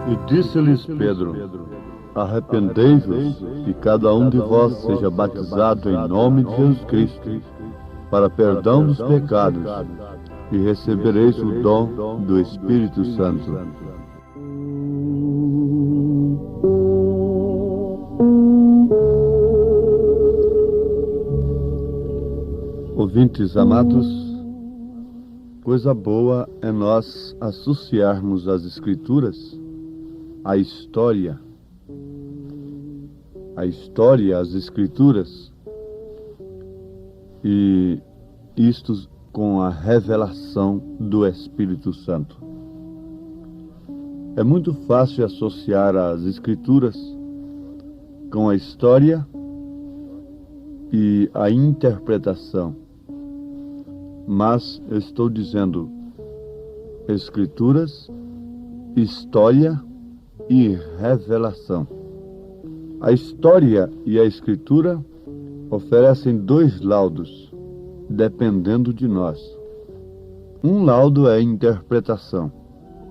E disse-lhes Pedro: arrependei-vos e cada um de vós seja batizado em nome de Jesus Cristo, para perdão dos pecados, e recebereis o dom do Espírito Santo. Ouvintes amados, coisa boa é nós associarmos as Escrituras à história, às Escrituras, e isto com a revelação do Espírito Santo. É muito fácil associar as Escrituras com a história e a interpretação, mas eu estou dizendo Escrituras, história e revelação. A história e a Escritura oferecem dois laudos, dependendo de nós. Um laudo é a interpretação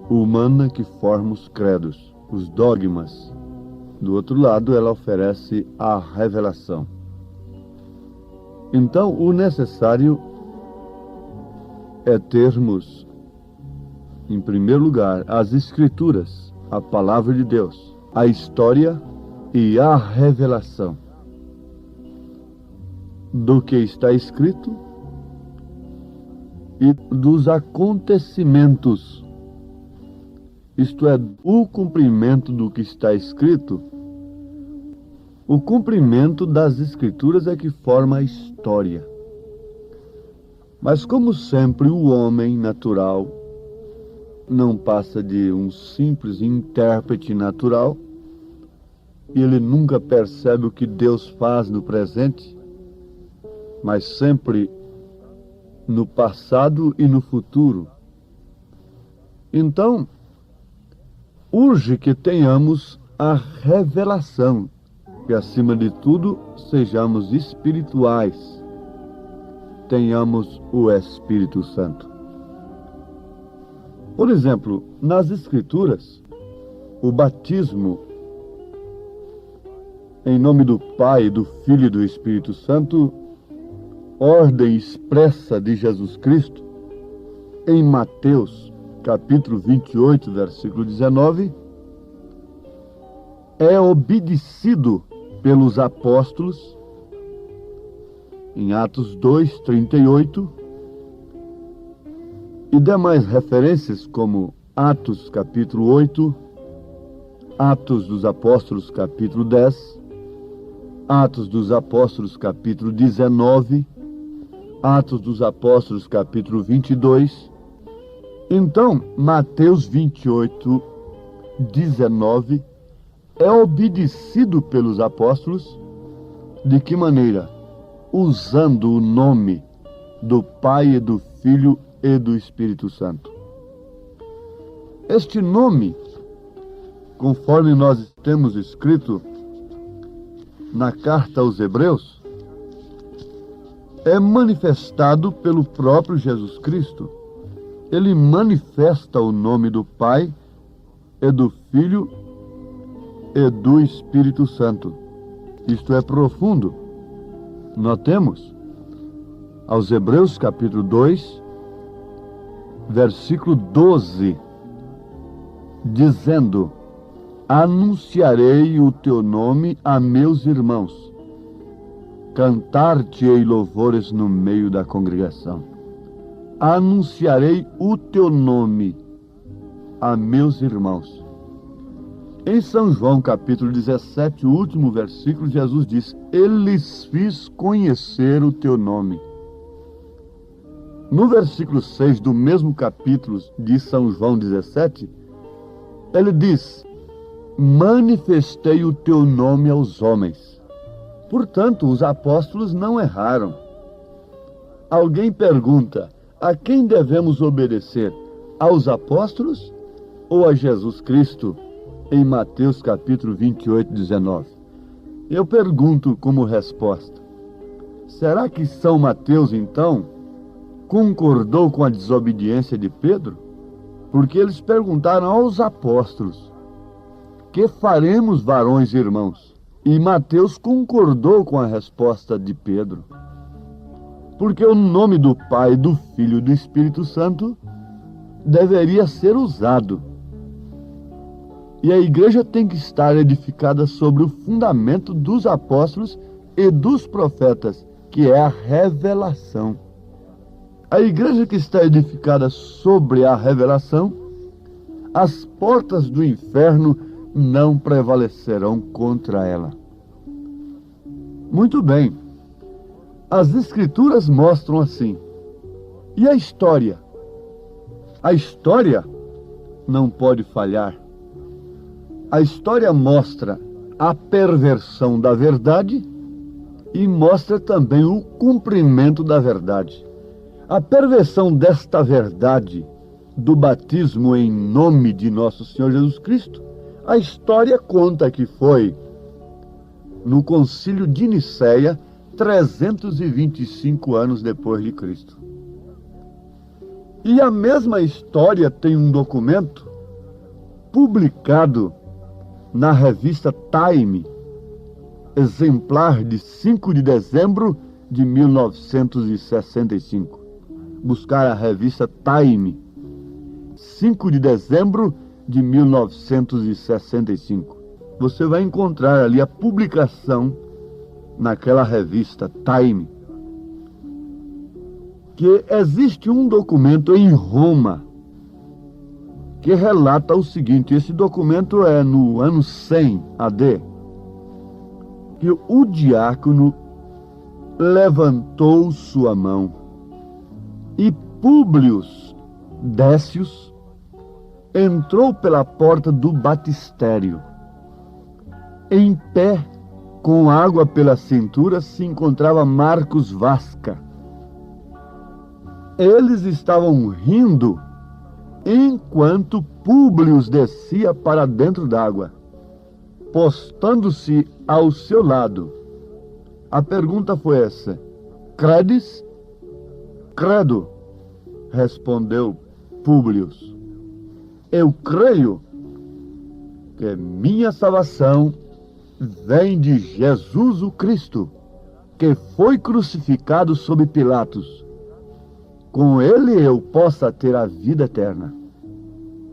humana que forma os credos, os dogmas. Do outro lado, ela oferece a revelação. Então, o necessário é termos, em primeiro lugar, as Escrituras, a Palavra de Deus, a história e a revelação do que está escrito e dos acontecimentos, isto é, o cumprimento do que está escrito. O cumprimento das Escrituras é que forma a história. Mas, como sempre, o homem natural não passa de um simples intérprete natural, e ele nunca percebe o que Deus faz no presente, mas sempre no passado e no futuro. Então, urge que tenhamos a revelação, que acima de tudo sejamos espirituais, tenhamos o Espírito Santo. Por exemplo, nas Escrituras, o batismo em nome do Pai, do Filho e do Espírito Santo, ordem expressa de Jesus Cristo, em Mateus, capítulo 28, versículo 19, é obedecido pelos apóstolos, em Atos 2, 38, e demais referências como Atos, capítulo 8, Atos dos Apóstolos, capítulo 10, Atos dos Apóstolos, capítulo 19, Atos dos Apóstolos, capítulo 22. Então, Mateus 28, 19, é obedecido pelos apóstolos. De que maneira? Usando o nome do Pai e do Filho e do Espírito Santo. Este nome, conforme nós temos escrito na carta aos Hebreus, é manifestado pelo próprio Jesus Cristo. Ele manifesta o nome do Pai e do Filho e do Espírito Santo. Isto é profundo. Notemos, aos Hebreus capítulo 2, versículo 12, dizendo: anunciarei o teu nome a meus irmãos, cantar-te-ei louvores no meio da congregação. Anunciarei o teu nome a meus irmãos. Em São João, capítulo 17, o último versículo, Jesus diz: eu lhes fiz conhecer o teu nome. No versículo 6 do mesmo capítulo de São João 17, ele diz: manifestei o teu nome aos homens. Portanto, os apóstolos não erraram. Alguém pergunta: a quem devemos obedecer? Aos apóstolos ou a Jesus Cristo? em Mateus capítulo 28, 19. Eu pergunto como resposta: será que São Mateus, então, concordou com a desobediência de Pedro? Porque eles perguntaram aos apóstolos: que faremos, varões e irmãos? E Mateus concordou com a resposta de Pedro. Porque o nome do Pai, do Filho e do Espírito Santo deveria ser usado. E a igreja tem que estar edificada sobre o fundamento dos apóstolos e dos profetas, que é a revelação. A igreja que está edificada sobre a revelação, as portas do inferno não prevalecerão contra ela. Muito bem. As Escrituras mostram assim. E a história? A história não pode falhar. A história mostra a perversão da verdade e mostra também o cumprimento da verdade. A perversão desta verdade do batismo em nome de nosso Senhor Jesus Cristo, a história conta que foi no Concílio de Nicéia, 325 anos depois de Cristo. E a mesma história tem um documento publicado na revista Time, exemplar de 5 de dezembro de 1965. Buscar a revista Time, 5 de dezembro de 1965. Você vai encontrar ali a publicação naquela revista Time, que existe um documento em Roma que relata o seguinte. Esse documento é no ano 100 AD, que o diácono levantou sua mão e Públio Décius entrou pela porta do batistério. Em pé, com água pela cintura, se encontrava Marcos Vasca. Eles estavam rindo enquanto Públio descia para dentro d'água, postando-se ao seu lado. A pergunta foi essa: credes? Credo, respondeu Públio. Eu creio que minha salvação vem de Jesus o Cristo, que foi crucificado sob Pilatos. Com ele eu possa ter a vida eterna.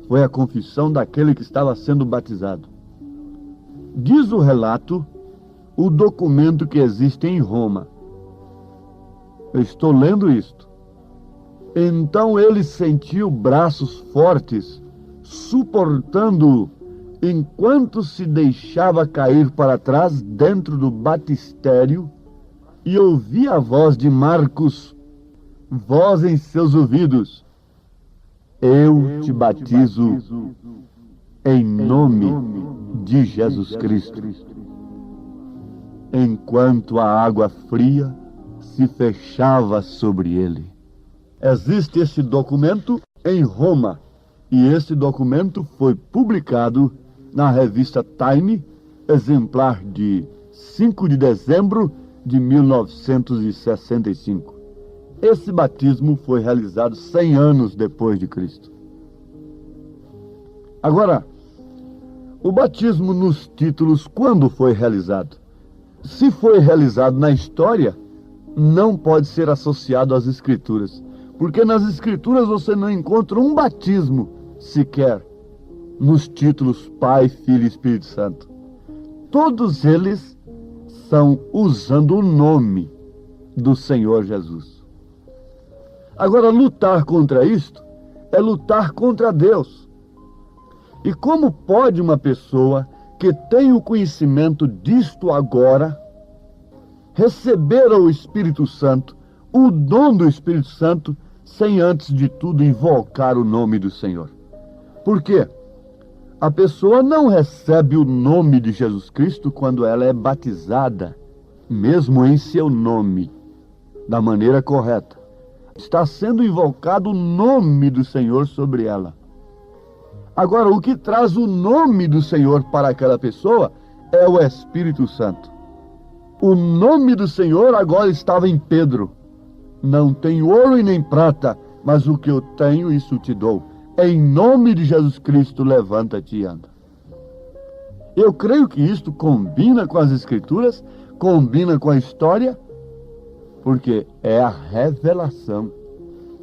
Foi a confissão daquele que estava sendo batizado. Diz o relato, o documento que existe em Roma. Eu estou lendo isto. Então ele sentiu braços fortes, suportando-o, enquanto se deixava cair para trás dentro do batistério, e ouvia a voz de Marcos, voz em seus ouvidos: eu te batizo em nome de Jesus Cristo. Enquanto a água fria se fechava sobre ele. Existe esse documento em Roma, e esse documento foi publicado na revista Time, exemplar de 5 de dezembro de 1965. Esse batismo foi realizado 100 anos depois de Cristo. Agora, o batismo nos títulos, quando foi realizado? Se foi realizado na história, não pode ser associado às Escrituras, porque nas Escrituras você não encontra um batismo sequer nos títulos Pai, Filho e Espírito Santo. Todos eles são usando o nome do Senhor Jesus. Agora, lutar contra isto é lutar contra Deus. E como pode uma pessoa que tem o conhecimento disto agora receber o Espírito Santo, o dom do Espírito Santo, sem antes de tudo invocar o nome do Senhor? Por quê? A pessoa não recebe o nome de Jesus Cristo quando ela é batizada, mesmo em seu nome, da maneira correta. Está sendo invocado o nome do Senhor sobre ela. Agora, o que traz o nome do Senhor para aquela pessoa é o Espírito Santo. O nome do Senhor agora estava em Pedro. Não tenho ouro e nem prata, mas o que eu tenho, isso te dou. Em nome de Jesus Cristo, levanta-te e anda. Eu creio que isto combina com as Escrituras, combina com a história, porque é a revelação.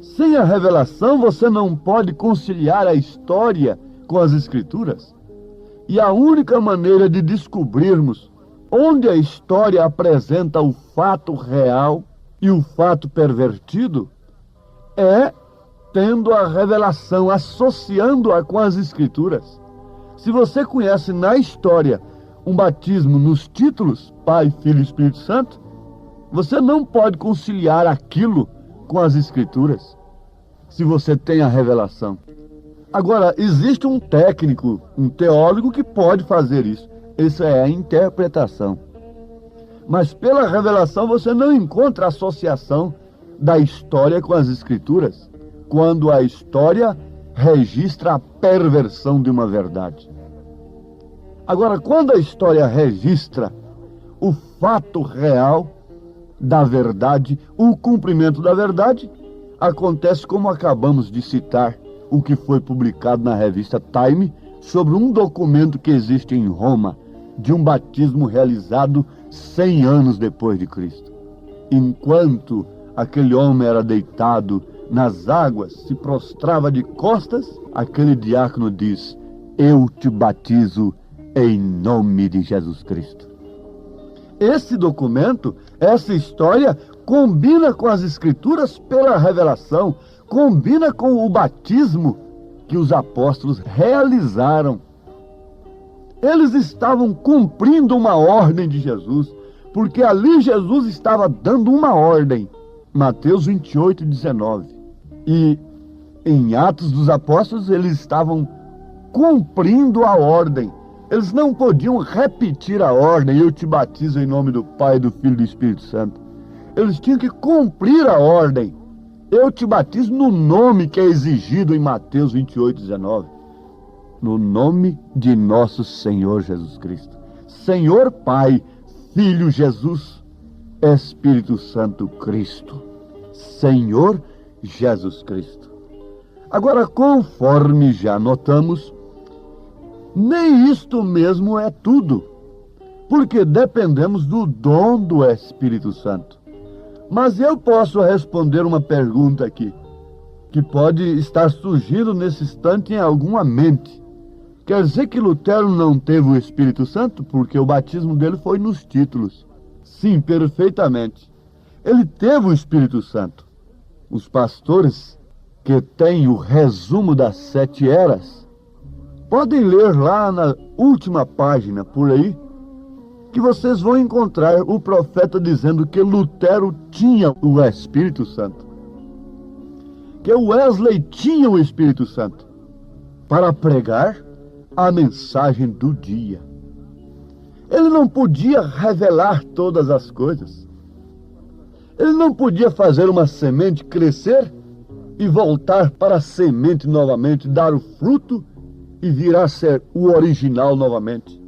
Sem a revelação, você não pode conciliar a história com as Escrituras. E a única maneira de descobrirmos onde a história apresenta o fato real e o fato pervertido é tendo a revelação, associando-a com as Escrituras. Se você conhece na história um batismo nos títulos, Pai, Filho e Espírito Santo, você não pode conciliar aquilo com as Escrituras, se você tem a revelação. Agora, existe um técnico, um teólogo que pode fazer isso. Essa é a interpretação. Mas pela revelação você não encontra associação da história com as Escrituras, quando a história registra a perversão de uma verdade. Agora, quando a história registra o fato real da verdade, o cumprimento da verdade, acontece como acabamos de citar, o que foi publicado na revista Time, sobre um documento que existe em Roma, de um batismo realizado 100 anos depois de Cristo. Enquanto aquele homem era deitado nas águas, se prostrava de costas, aquele diácono diz: eu te batizo em nome de Jesus Cristo. Esse documento, essa história, combina com as Escrituras pela revelação, combina com o batismo que os apóstolos realizaram. Eles estavam cumprindo uma ordem de Jesus, porque ali Jesus estava dando uma ordem. Mateus 28, 19. E em Atos dos Apóstolos eles estavam cumprindo a ordem. Eles não podiam repetir a ordem: eu te batizo em nome do Pai, do Filho e do Espírito Santo. Eles tinham que cumprir a ordem. Eu te batizo no nome que é exigido em Mateus 28, 19. No nome de nosso Senhor Jesus Cristo. Senhor Pai, Filho Jesus, Espírito Santo Cristo. Senhor Jesus Cristo. Agora, conforme já notamos, nem isto mesmo é tudo, porque dependemos do dom do Espírito Santo. Mas eu posso responder uma pergunta aqui, que pode estar surgindo nesse instante em alguma mente. Quer dizer que Lutero não teve o Espírito Santo? Porque o batismo dele foi nos títulos. Sim, perfeitamente. Ele teve o Espírito Santo. Os pastores que têm o resumo das 7 eras, podem ler lá na última página, por aí, que vocês vão encontrar o profeta dizendo que Lutero tinha o Espírito Santo. Que Wesley tinha o Espírito Santo para pregar a mensagem do dia. Ele não podia revelar todas as coisas. Ele não podia fazer uma semente crescer e voltar para a semente novamente, dar o fruto e vir a ser o original novamente.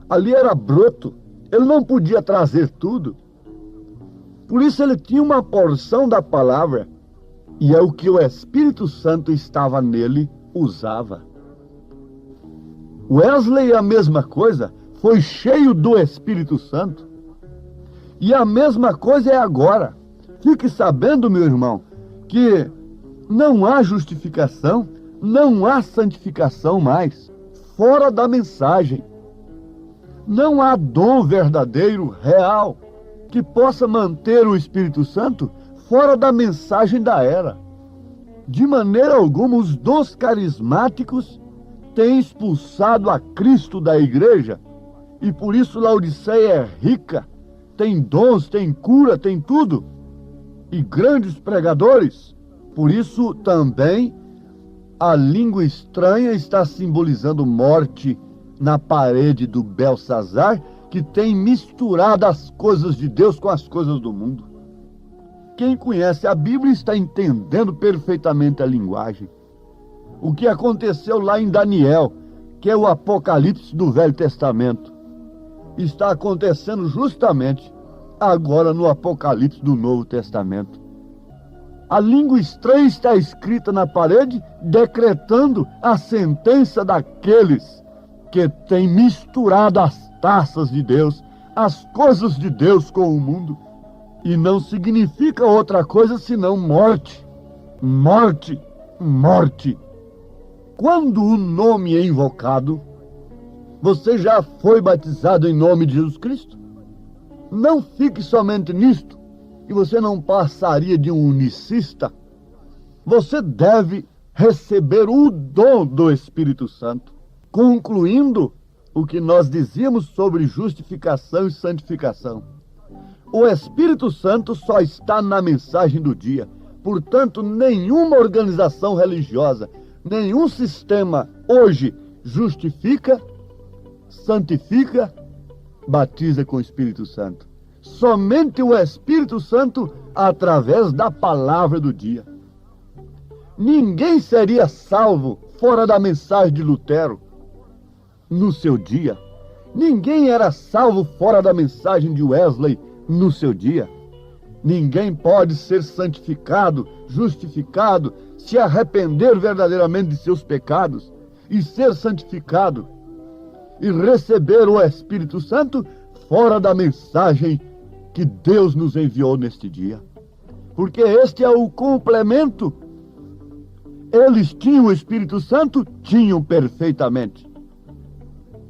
Ali era broto. Ele não podia trazer tudo. Por isso ele tinha uma porção da palavra, e é o que o Espírito Santo estava nele, usava. Wesley, a mesma coisa, foi cheio do Espírito Santo. E a mesma coisa é agora. Fique sabendo, meu irmão, que não há justificação, não há santificação mais fora da mensagem. Não há dom verdadeiro, real, que possa manter o Espírito Santo fora da mensagem da era. De maneira alguma, os dons carismáticos têm expulsado a Cristo da igreja, e por isso Laodiceia é rica, tem dons, tem cura, tem tudo, e grandes pregadores. Por isso também a língua estranha está simbolizando morte na parede do Belsazar, que tem misturado as coisas de Deus com as coisas do mundo. Quem conhece a Bíblia está entendendo perfeitamente a linguagem. o que aconteceu lá em Daniel, que é o Apocalipse do Velho Testamento, está acontecendo justamente agora no Apocalipse do Novo Testamento. A língua estranha está escrita na parede, decretando a sentença daqueles que têm misturado as taças de Deus, as coisas de Deus com o mundo. E não significa outra coisa senão morte, morte, morte. Quando o nome é invocado, você já foi batizado em nome de Jesus Cristo? Não fique somente nisto, e você não passaria de um unicista. Você deve receber o dom do Espírito Santo, concluindo o que nós dizíamos sobre justificação e santificação. O Espírito Santo só está na mensagem do dia. Portanto, nenhuma organização religiosa, nenhum sistema hoje justifica, santifica, batiza com o Espírito Santo. Somente o Espírito Santo através da palavra do dia. Ninguém seria salvo fora da mensagem de Lutero no seu dia. Ninguém era salvo fora da mensagem de Wesley no seu dia. Ninguém pode ser santificado, justificado, se arrepender verdadeiramente de seus pecados e ser santificado e receber o Espírito Santo fora da mensagem que Deus nos enviou neste dia. Porque este é o complemento. Eles tinham o Espírito Santo? Tinham perfeitamente.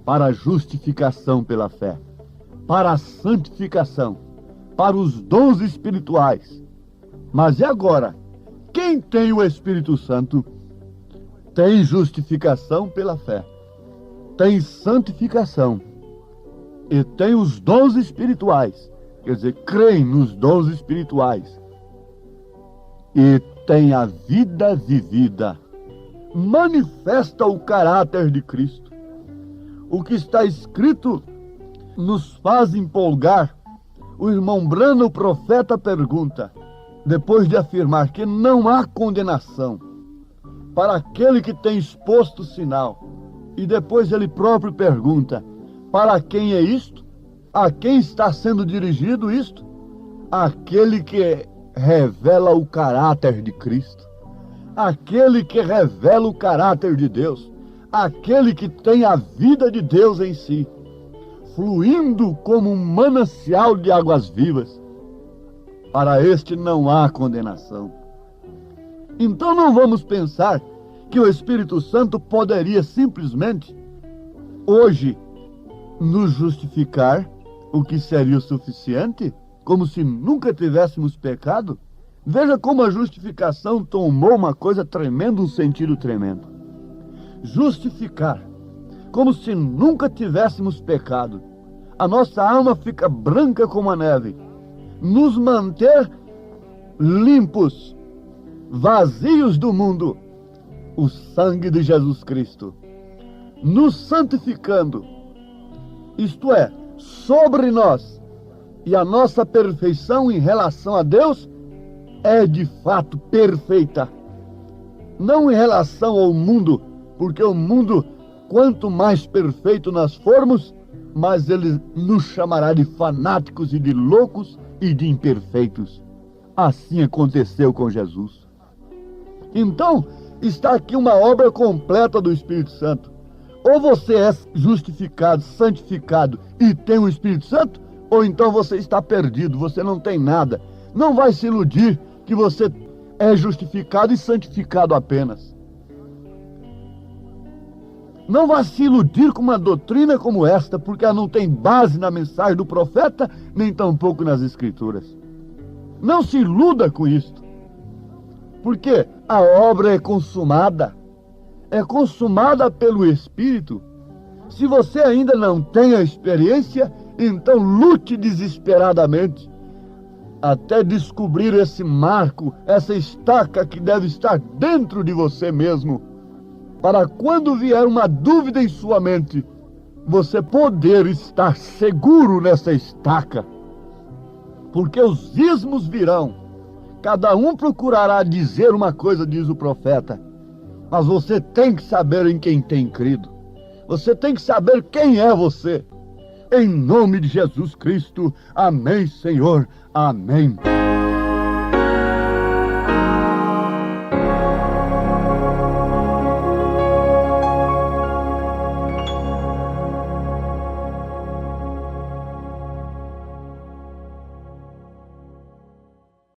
Para a justificação pela fé, para a santificação, para os dons espirituais. Mas e agora? Quem tem o Espírito Santo tem justificação pela fé, tem santificação e tem os dons espirituais, quer dizer, creem nos dons espirituais e tem a vida vivida, manifesta o caráter de Cristo. O que está escrito nos faz empolgar. O irmão Branham, o profeta, pergunta, depois de afirmar que não há condenação para aquele que tem exposto o sinal, e depois ele próprio pergunta, para quem é isto? A quem está sendo dirigido isto? Aquele que revela o caráter de Cristo, aquele que revela o caráter de Deus, aquele que tem a vida de Deus em si, fluindo como um manancial de águas vivas. Para este não há condenação. Então não vamos pensar que o Espírito Santo poderia simplesmente, hoje, nos justificar, o que seria o suficiente, como se nunca tivéssemos pecado. Veja como a justificação tomou uma coisa tremenda, um sentido tremendo. Justificar, como se nunca tivéssemos pecado. A nossa alma fica branca como a neve. Nos manter limpos, vazios do mundo, o sangue de Jesus Cristo. Nos santificando, isto é, sobre nós, e a nossa perfeição em relação a Deus é de fato perfeita. Não em relação ao mundo, porque o mundo, quanto mais perfeito nós formos, mais ele nos chamará de fanáticos e de loucos e de imperfeitos. Assim aconteceu com Jesus. Então, está aqui uma obra completa do Espírito Santo. Ou você é justificado, santificado e tem o Espírito Santo, ou então você está perdido, você não tem nada. Não vai se iludir que você é justificado e santificado apenas. Não vá se iludir com uma doutrina como esta, porque ela não tem base na mensagem do profeta, nem tampouco nas Escrituras. Não se iluda com isto, porque a obra é consumada pelo Espírito. Se você ainda não tem a experiência, então lute desesperadamente até descobrir esse marco, essa estaca que deve estar dentro de você mesmo, para quando vier uma dúvida em sua mente, você poder estar seguro nessa estaca. Porque os ismos virão, cada um procurará dizer uma coisa, diz o profeta, Mas você tem que saber em quem tem crido. Você tem que saber quem é você. Em nome de Jesus Cristo. Amém, Senhor. Amém.